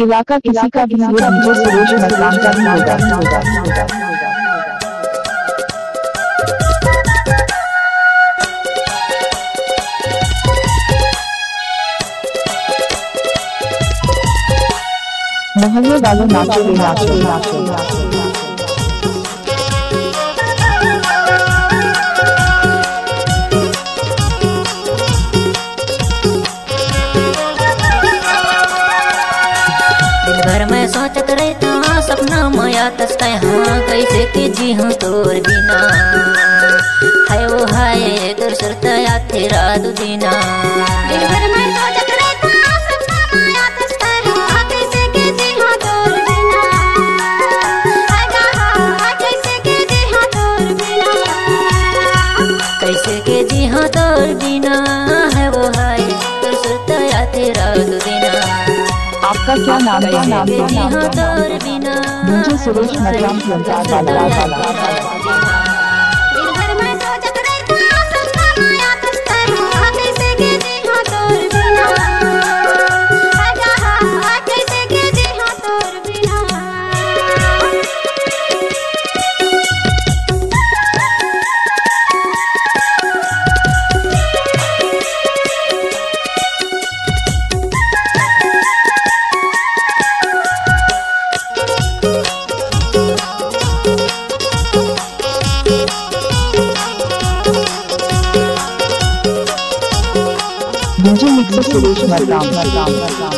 इलाका किसी का भी हो, डीजे सुरेश मरकाम का ही होगा। मोहल्ले वालों नाचो रे नाचो नाचो नाचो। घर में सोचत रहता सपना माया तस्ता हाँ कैसे के जी हूँ तोर बिना है वो हाय तोर सुरता या तेरा दुदीना। घर में सोचत रहता सपना माया तस्ता हाँ कैसे के जी हूँ तोर बिना कैसे के जी हूँ तोर बिना कैसे के जी हूँ तोर बिना है वो हाय तोर सुरता या तेरा दुदीना। आपका क्या नाम है? DJ Suresh Markam DJ mixer Suresh Markam.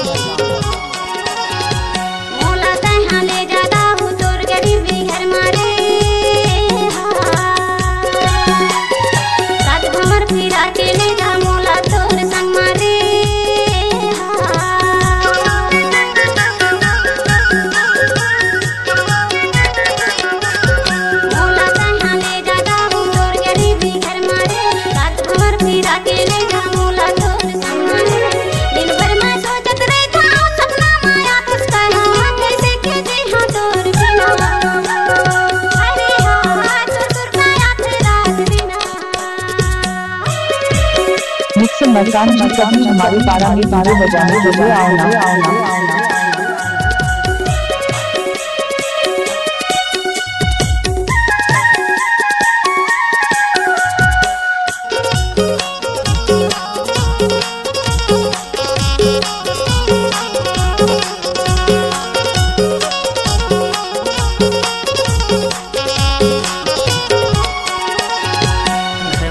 Mixer Markam ji कभी हमारे 12 बजाने बजे आओ ना।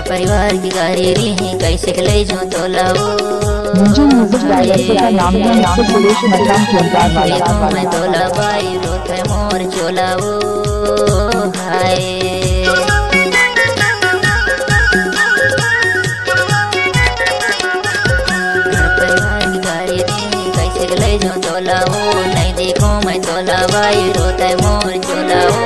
परिवार की गाड़ी रही कैसे ले जो तो लाओ मुझे म्यूजिक डायरेक्टर का नाम है मिक्सर सुरेश मरकाम। मैं तोला बाई रोते मोर चोलाओ हाय परिवार की गाड़ी रही कैसे ले जो तो लाओ नहीं देखो मैं तोला बाई रोते मोर चोलाओ।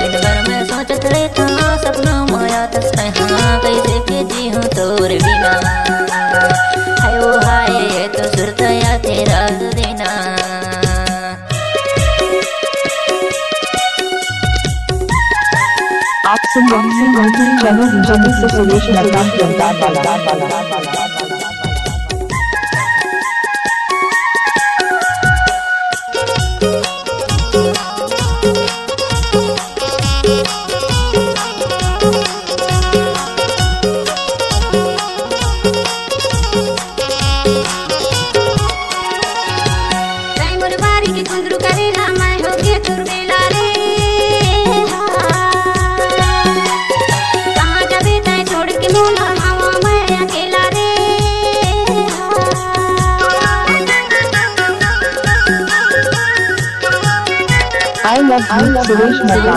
दिन भर में सोचत रहता सपना माया तस्ता हाँ कैसे के जी हूँ तोर बिना है वो हाय तो सुरता या तेरा दुदीना। आप सुन रहे हैं channel DJ mixer Suresh Markam. I love Suresh Markam.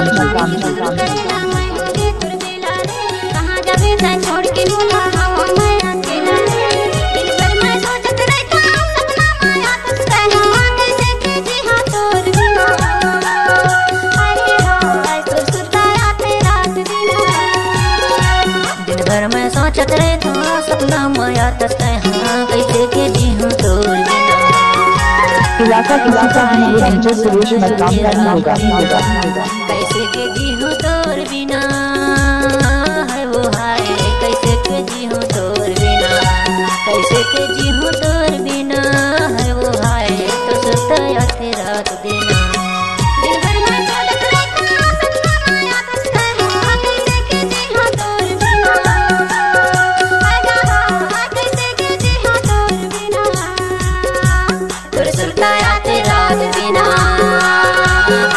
दिन भर में सोचत रहता सपना माया तस्ता हाँ कैसे के जी हूँ तोर बिना। इलाका किसी का भी हो, डीजे सुरेश मरकाम का ही होगा। कैसे के जी हूँ तोर बिना है वो हाय कैसे के जी हूँ तोर बिना कैसे के जी हूँ तोर बिना है वो हाय तो सुरता आते रात दिन। दिन भर मैं सोचत रहता सपना माया तस्ता है कैसे के जी हाँ तोर बिना आगा कैसे के जी हाँ तोर बिना तोर सुलता आते रात बिना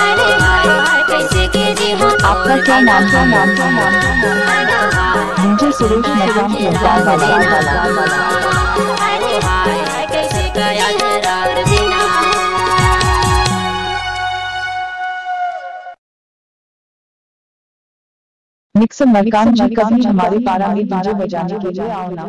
अरे हाय कैसे के जी हाँ आपका क्या नाम है? मुझे सुरेश मकान प्रधान वाला। अरे हाय कैसे का याद रात बिना। मिक्सर मकान जी कभी हमारे पारा में डीजे बजाने के लिए आओ ना।